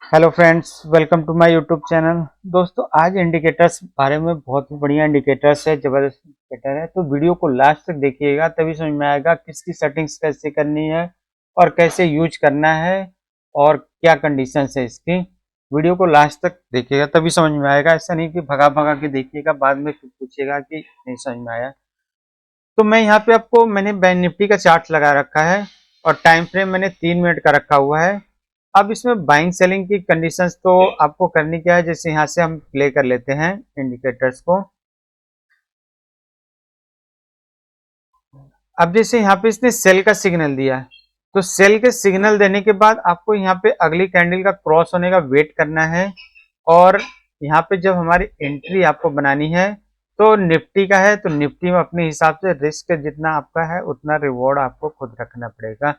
Hello friends, welcome to my YouTube channel. दोस्तों, आज indicators बारे में बहुत ही बढ़िया इंडिकेटर्स है, जबरदस्त इंडिकेटर है। तो वीडियो को लास्ट तक देखिएगा, तभी समझ में आएगा किसकी सेटिंग्स कैसे करनी है और कैसे यूज करना है और क्या कंडीशंस है इसकी। वीडियो को लास्ट तक देखिएगा तभी समझ में आएगा। ऐसा नहीं कि भगा भगा के देखिएगा, बाद में फिर पूछिएगा कि नहीं समझ में आया। तो मैं यहाँ पे मैंने बैंक निफ्टी का चार्ट लगा रखा है और टाइम फ्रेम मैंने 3 मिनट का रखा हुआ है। अब इसमें बाइंग सेलिंग की कंडीशंस तो आपको करनी क्या है, जैसे यहाँ से हम प्ले कर लेते हैं इंडिकेटर्स को। अब जैसे यहाँ पे इसने सेल का सिग्नल दिया है, तो सेल के सिग्नल देने के बाद आपको यहाँ पे अगली कैंडल का क्रॉस होने का वेट करना है। और यहाँ पे जब हमारी एंट्री आपको बनानी है तो निफ्टी का है, तो निफ्टी में अपने हिसाब से रिस्क जितना आपका है उतना रिवॉर्ड आपको खुद रखना पड़ेगा।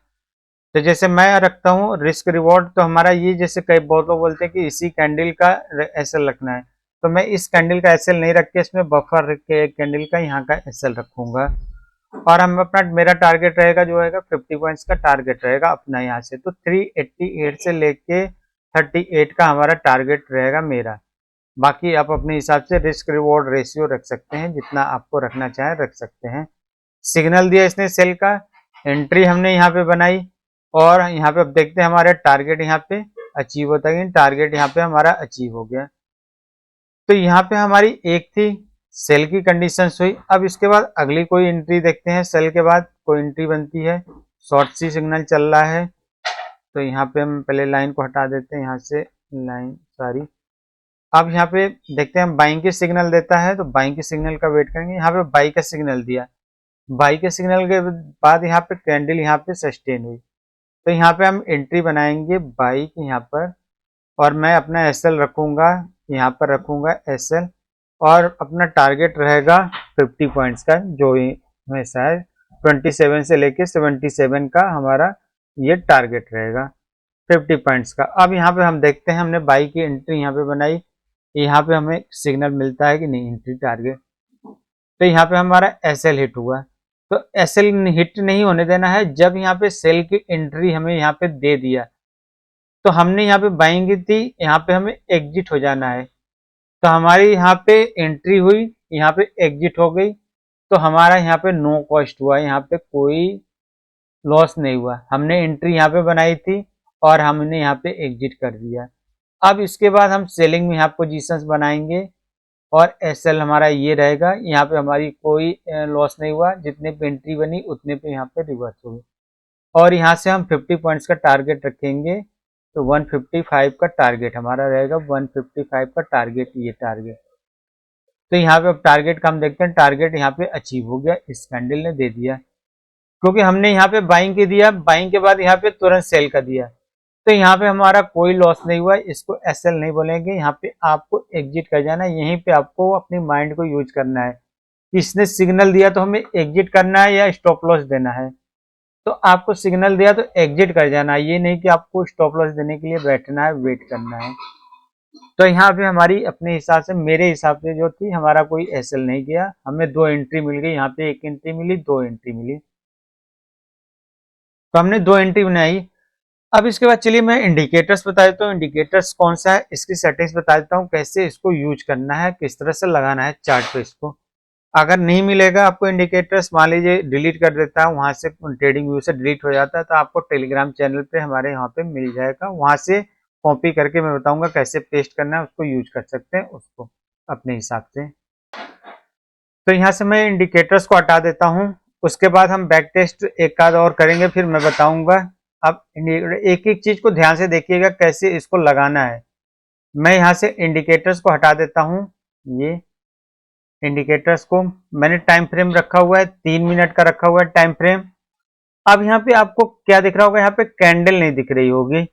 तो जैसे मैं रखता हूँ रिस्क रिवॉर्ड, तो हमारा ये, जैसे कई बहुत लोग बोलते हैं कि इसी कैंडल का एसएल रखना है, तो मैं इस कैंडल का एसएल नहीं रख के इसमें बफर रख के एक कैंडल का यहाँ का एसएल रखूंगा। और हम अपना, मेरा टारगेट रहेगा जो रहेगा 50 पॉइंट्स का टारगेट रहेगा अपना यहाँ से। तो 388 से लेके 38 का हमारा टारगेट रहेगा मेरा। बाकी आप अपने हिसाब से रिस्क रिवॉर्ड रेशियो रख सकते हैं, जितना आपको रखना चाहे रख सकते हैं। सिग्नल दिया इसने सेल का, एंट्री हमने यहाँ पे बनाई और यहाँ पे अब देखते हैं हमारा टारगेट यहाँ पे अचीव होता है कि टारगेट यहाँ पे हमारा अचीव हो गया। तो यहाँ पे हमारी एक थी सेल की कंडीशंस हुई। अब इसके बाद अगली कोई एंट्री देखते हैं, सेल के बाद कोई एंट्री बनती है, शॉर्ट सी सिग्नल चल रहा है। तो यहाँ पे हम पहले लाइन को हटा देते हैं, यहाँ से लाइन सारी। अब यहाँ पे देखते हैं हम बाइंग के सिग्नल देता है, तो बाइंग के सिग्नल का वेट करेंगे। यहाँ पे बाई का सिग्नल दिया, बाई के सिग्नल के बाद यहाँ पे कैंडल यहाँ पे सस्टेन हुई, तो यहाँ पे हम एंट्री बनाएंगे बाई की यहाँ पर। और मैं अपना एसएल रखूंगा, यहाँ पर रखूंगा एसएल, और अपना टारगेट रहेगा 50 पॉइंट्स का, जो हमेशा है 27 से लेके 77 का हमारा ये टारगेट रहेगा 50 पॉइंट्स का। अब यहाँ पे हम देखते हैं, हमने बाई की एंट्री यहाँ पे बनाई, यहाँ पे हमें सिग्नल मिलता है कि नहीं एंट्री टारगेट। तो यहाँ पे हमारा एसएल हिट हुआ, तो एसएल हिट नहीं होने देना है। जब यहाँ पे सेल की एंट्री हमें यहाँ पे दे दिया, तो हमने यहाँ पे बाइंग की थी, यहाँ पे हमें एग्जिट हो जाना है। तो हमारी यहाँ पे एंट्री हुई, यहाँ पे एग्जिट हो गई, तो हमारा यहाँ पे नो कॉस्ट हुआ, यहाँ पे कोई लॉस नहीं हुआ। हमने एंट्री यहाँ पे बनाई थी और हमने यहाँ पे एग्जिट कर दिया। अब इसके बाद हम सेलिंग में यहाँ पोजीशंस बनाएंगे और एसएल हमारा ये रहेगा। यहाँ पे हमारी कोई लॉस नहीं हुआ, जितने पे एंट्री बनी उतने पे यहाँ पे रिवर्स हो गई। और यहाँ से हम 50 पॉइंट्स का टारगेट रखेंगे, तो 155 का टारगेट हमारा रहेगा, 155 का टारगेट, ये टारगेट। तो यहाँ पे अब टारगेट का हम देखते हैं, टारगेट यहाँ पे अचीव हो गया, इस कैंडल ने दे दिया, क्योंकि हमने यहाँ पे बाइंग के दिया, बाइंग के बाद यहाँ पे तुरंत सेल का दिया। तो यहाँ पे हमारा कोई लॉस नहीं हुआ, इसको एसएल नहीं बोलेंगे, यहाँ पे आपको एग्जिट कर जाना है। यहीं पे आपको अपनी माइंड को यूज करना है, इसने सिग्नल दिया तो हमें एग्जिट करना है या स्टॉप लॉस देना है। तो आपको सिग्नल दिया तो एग्जिट कर जाना है, ये नहीं कि आपको स्टॉप लॉस देने के लिए बैठना है, वेट करना है। तो यहाँ पे हमारी अपने हिसाब से, मेरे हिसाब से जो थी, हमारा कोई एसएल नहीं गया, हमें दो एंट्री मिल गई, यहाँ पे एक एंट्री मिली, दो एंट्री मिली, तो हमने दो एंट्री बनाई। अब इसके बाद चलिए मैं इंडिकेटर्स बता देता हूँ, इंडिकेटर्स कौन सा है, इसकी सेटिंग्स बता देता हूँ, कैसे इसको यूज करना है, किस तरह से लगाना है चार्ट पे इसको। अगर नहीं मिलेगा आपको इंडिकेटर्स, मान लीजिए डिलीट कर देता है वहां से, ट्रेडिंग व्यू से डिलीट हो जाता है, तो आपको टेलीग्राम चैनल पे हमारे यहाँ पे मिल जाएगा, वहां से कॉपी करके मैं बताऊंगा कैसे पेस्ट करना है, उसको यूज कर सकते हैं उसको अपने हिसाब से। तो यहाँ से मैं इंडिकेटर्स को हटा देता हूँ, उसके बाद हम बैक टेस्ट एक आध और करेंगे, फिर मैं बताऊंगा। अब एक एक चीज को ध्यान से देखिएगा कैसे इसको लगाना है। मैं यहाँ से इंडिकेटर्स को हटा देता हूँ, ये इंडिकेटर्स को मैंने टाइम फ्रेम रखा हुआ है, 3 मिनट का रखा हुआ है टाइम फ्रेम। अब यहाँ पे आपको क्या दिख रहा होगा, यहाँ पे कैंडल नहीं दिख रही होगी,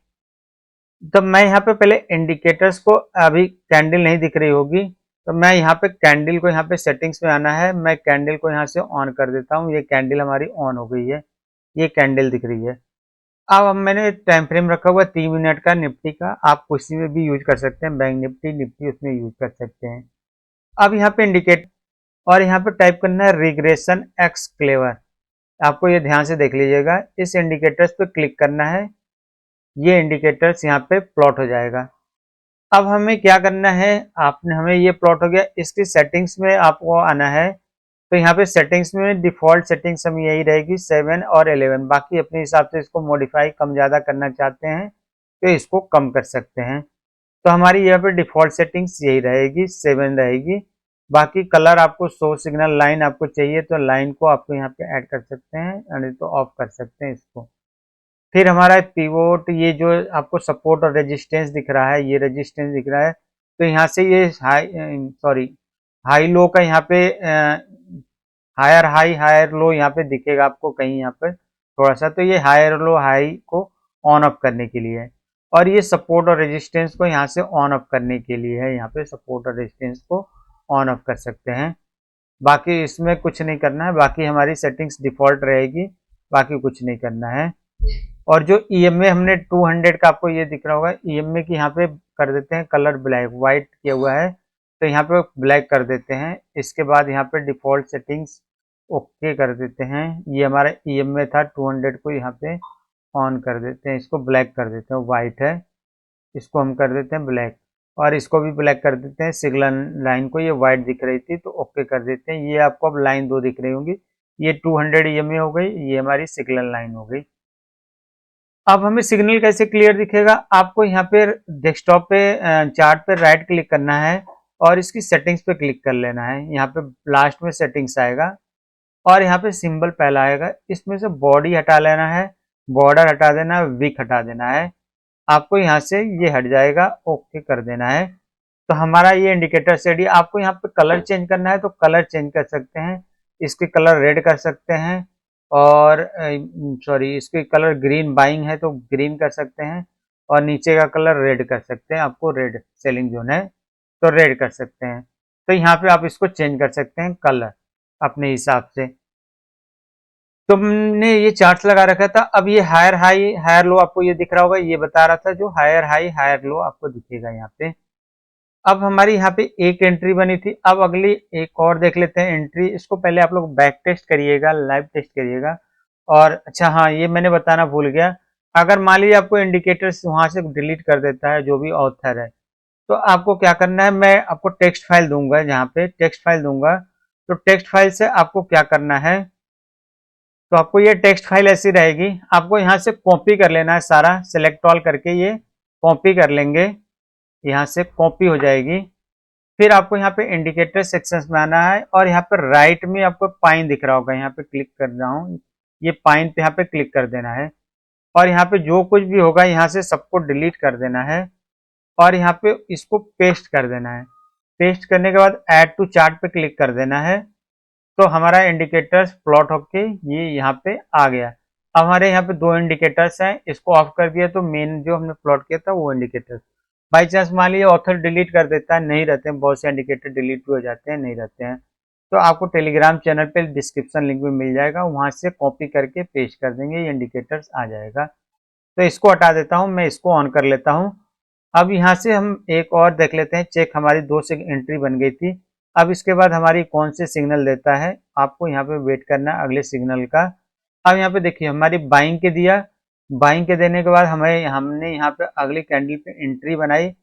तो मैं यहाँ पे पहले इंडिकेटर्स को, अभी कैंडल नहीं दिख रही होगी, तो मैं यहाँ पे कैंडल को, यहाँ पे सेटिंग्स में आना है, मैं कैंडल को यहाँ से ऑन कर देता हूँ। ये कैंडल हमारी ऑन हो गई है, ये कैंडल दिख रही है। अब मैंने टाइम फ्रेम रखा हुआ है 3 मिनट का निफ्टी का, आप किसी में भी यूज कर सकते हैं, बैंक निफ्टी निफ्टी उसमें यूज कर सकते हैं। अब यहाँ पे इंडिकेट, और यहाँ पे टाइप करना है रिग्रेशन एक्स क्लेवर, आपको ये ध्यान से देख लीजिएगा, इस इंडिकेटर्स पे क्लिक करना है। ये इंडिकेटर्स यहाँ पे प्लॉट हो जाएगा। अब हमें क्या करना है, आपने हमें ये प्लॉट हो गया, इसकी सेटिंग्स में आपको आना है। तो यहाँ पे सेटिंग्स में डिफॉल्ट सेटिंग्स हम यही रहेगी 7 और 11, बाकी अपने हिसाब से इसको मॉडिफाई कम ज़्यादा करना चाहते हैं तो इसको कम कर सकते हैं। तो हमारी यहाँ पे डिफॉल्ट सेटिंग्स यही रहेगी, 7 रहेगी। बाकी कलर आपको शो सिग्नल लाइन आपको चाहिए तो लाइन को आपको यहाँ पे ऐड कर सकते हैं, नहीं तो ऑफ कर सकते हैं इसको। फिर हमारा पिवोट, ये जो आपको सपोर्ट और रेजिस्टेंस दिख रहा है, ये रेजिस्टेंस दिख रहा है, तो यहाँ से ये हाई लो का यहाँ पे हायर हाई हायर लो यहाँ पे दिखेगा आपको कहीं यहाँ पर थोड़ा सा, तो ये हायर लो हाई को ऑन ऑफ करने के लिए है। और ये सपोर्ट और रेजिस्टेंस को यहाँ से ऑन ऑफ करने के लिए है, यहाँ पे सपोर्ट और रेजिस्टेंस को ऑन ऑफ कर सकते हैं। बाकी इसमें कुछ नहीं करना है, बाकी हमारी सेटिंग्स डिफॉल्ट रहेगी, बाकी कुछ नहीं करना है। और जो ईएमए हमने 200 का आपको ये दिख रहा होगा, ईएमए की यहाँ पे कर देते हैं कलर ब्लैक, व्हाइट किया हुआ है तो यहाँ पे ब्लैक कर देते हैं। इसके बाद यहाँ पे डिफॉल्ट सेटिंग्स ओके कर देते हैं। ये हमारा ईएमए था 200 को यहाँ पे ऑन कर देते हैं, इसको ब्लैक कर देते हैं, व्हाइट है इसको हम कर देते हैं ब्लैक, और इसको भी ब्लैक कर देते हैं। सिग्नल लाइन को ये व्हाइट दिख रही थी तो ओके कर देते हैं। ये आपको अब लाइन 2 दिख रही होंगी, ये 200 ईएमए हो गई, ये हमारी सिग्नल लाइन हो गई। अब हमें सिग्नल कैसे क्लियर दिखेगा, आपको यहाँ पे डेस्कटॉप पे चार्ट पे राइट क्लिक करना है और इसकी सेटिंग्स पे क्लिक कर लेना है। यहाँ पे लास्ट में सेटिंग्स आएगा और यहाँ पे सिंबल पहला आएगा, इसमें से बॉडी हटा लेना है, बॉर्डर हटा देना है, विक हटा देना है। आपको यहाँ से ये हट जाएगा, ओके कर देना है। तो हमारा ये इंडिकेटर सेट, आपको यहाँ पे कलर चेंज करना है तो कलर चेंज कर सकते हैं, इसके कलर रेड कर सकते हैं, और सॉरी इसके कलर ग्रीन बाइंग है तो ग्रीन कर सकते हैं, और नीचे का कलर रेड कर सकते हैं। आपको रेड सेलिंग जोन है तो रेड कर सकते हैं। तो यहाँ पे आप इसको चेंज कर सकते हैं कलर अपने हिसाब से। तो हमने ये चार्ट्स लगा रखा था। अब ये हायर हाई हायर लो आपको ये दिख रहा होगा, ये बता रहा था जो हायर हाई हायर लो आपको दिखेगा यहाँ पे। अब हमारी यहाँ पे एक एंट्री बनी थी, अब अगली एक और देख लेते हैं एंट्री। इसको पहले आप लोग बैक टेस्ट करिएगा, लाइव टेस्ट करिएगा। और अच्छा हाँ, ये मैंने बताना भूल गया, अगर मान लीजिए आपको इंडिकेटर्स वहां से डिलीट कर देता है जो भी ऑथर है, तो आपको क्या करना है, मैं आपको टेक्स्ट फाइल दूंगा, जहाँ पे टेक्स्ट फाइल दूंगा तो टेक्स्ट फाइल से आपको क्या करना है, तो आपको ये टेक्स्ट फाइल ऐसी रहेगी, आपको यहाँ से कॉपी कर लेना है सारा, सेलेक्ट ऑल करके ये कॉपी कर लेंगे, यहाँ से कॉपी हो जाएगी। फिर आपको यहाँ पे इंडिकेटर सेक्शंस में आना है और यहाँ पर राइट में आपको पाइन दिख रहा होगा, यहाँ पे क्लिक कर रहा हूँ, ये पाइन पे यहाँ पे क्लिक कर देना है और यहाँ पे जो कुछ भी होगा यहाँ से सबको डिलीट कर देना है और यहाँ पे इसको पेस्ट कर देना है। पेस्ट करने के बाद ऐड टू चार्ट पे क्लिक कर देना है, तो हमारा इंडिकेटर्स प्लॉट होके ये यहाँ पे आ गया। अब हमारे यहाँ पे 2 इंडिकेटर्स हैं, इसको ऑफ कर दिया तो मेन जो हमने प्लॉट किया था वो इंडिकेटर्स, बाई चांस मान लीजिए ऑथर डिलीट कर देता है, नहीं रहते हैं, बहुत से इंडिकेटर डिलीट भी हो जाते हैं, नहीं रहते हैं, तो आपको टेलीग्राम चैनल पे डिस्क्रिप्शन लिंक में मिल जाएगा, वहां से कॉपी करके पेस्ट कर देंगे, ये इंडिकेटर्स आ जाएगा। तो इसको हटा देता हूँ, मैं इसको ऑन कर लेता हूँ। अब यहाँ से हम एक और देख लेते हैं चेक, हमारी 2 से एंट्री बन गई थी। अब इसके बाद हमारी कौन से सिग्नल देता है, आपको यहाँ पे वेट करना है अगले सिग्नल का। अब यहाँ पे देखिए हमारी बाइंग के दिया, बाइंग के देने के बाद हमने यहाँ पे अगली कैंडल पे एंट्री बनाई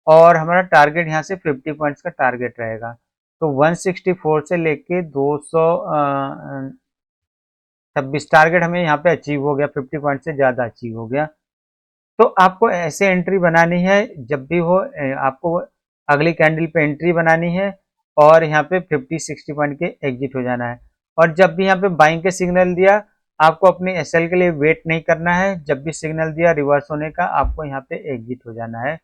और हमारा टारगेट यहाँ से 50 पॉइंट्स का टारगेट रहेगा। तो 164 से लेके 226 टारगेट हमें यहाँ पे अचीव हो गया, 50 पॉइंट से ज़्यादा अचीव हो गया। तो आपको ऐसे एंट्री बनानी है, जब भी हो आपको अगली कैंडल पे एंट्री बनानी है और यहाँ पे 50-60 पॉइंट के एग्जिट हो जाना है। और जब भी यहाँ पे बाइंग के सिग्नल दिया, आपको अपने एसएल के लिए वेट नहीं करना है, जब भी सिग्नल दिया रिवर्स होने का, आपको यहाँ पे एग्जिट हो जाना है।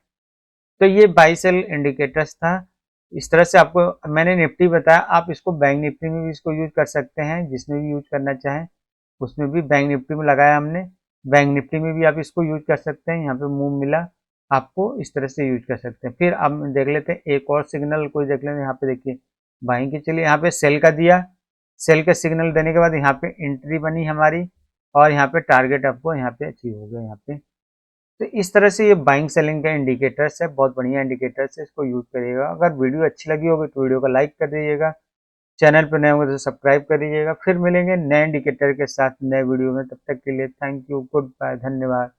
तो ये बाई सेल इंडिकेटर्स था। इस तरह से आपको मैंने निफ्टी बताया, आप इसको बैंक निफ्टी में भी इसको यूज कर सकते हैं, जिसमें भी यूज करना चाहें उसमें भी। बैंक निफ्टी में लगाया हमने, बैंक निफ्टी में भी आप इसको यूज कर सकते हैं, यहाँ पे मूव मिला आपको, इस तरह से यूज कर सकते हैं। फिर अब देख लेते हैं एक और सिग्नल कोई देख लेते हैं, यहाँ पे देखिए बाइंग के, चलिए यहाँ पे सेल का दिया, सेल का सिग्नल देने के बाद यहाँ पे एंट्री बनी हमारी और यहाँ पे टारगेट आपको यहाँ पे अचीव हो गया यहाँ पे। तो इस तरह से ये बाइंग सेलिंग का इंडिकेटर्स है, बहुत बढ़िया इंडिकेटर्स है, इसको यूज करिएगा। अगर वीडियो अच्छी लगी होगी तो वीडियो को लाइक कर दीजिएगा, चैनल पर नए होंगे तो सब्सक्राइब कर दीजिएगा। फिर मिलेंगे नए इंडिकेटर के साथ नए वीडियो में, तब तक के लिए थैंक यू, गुड बाय, धन्यवाद।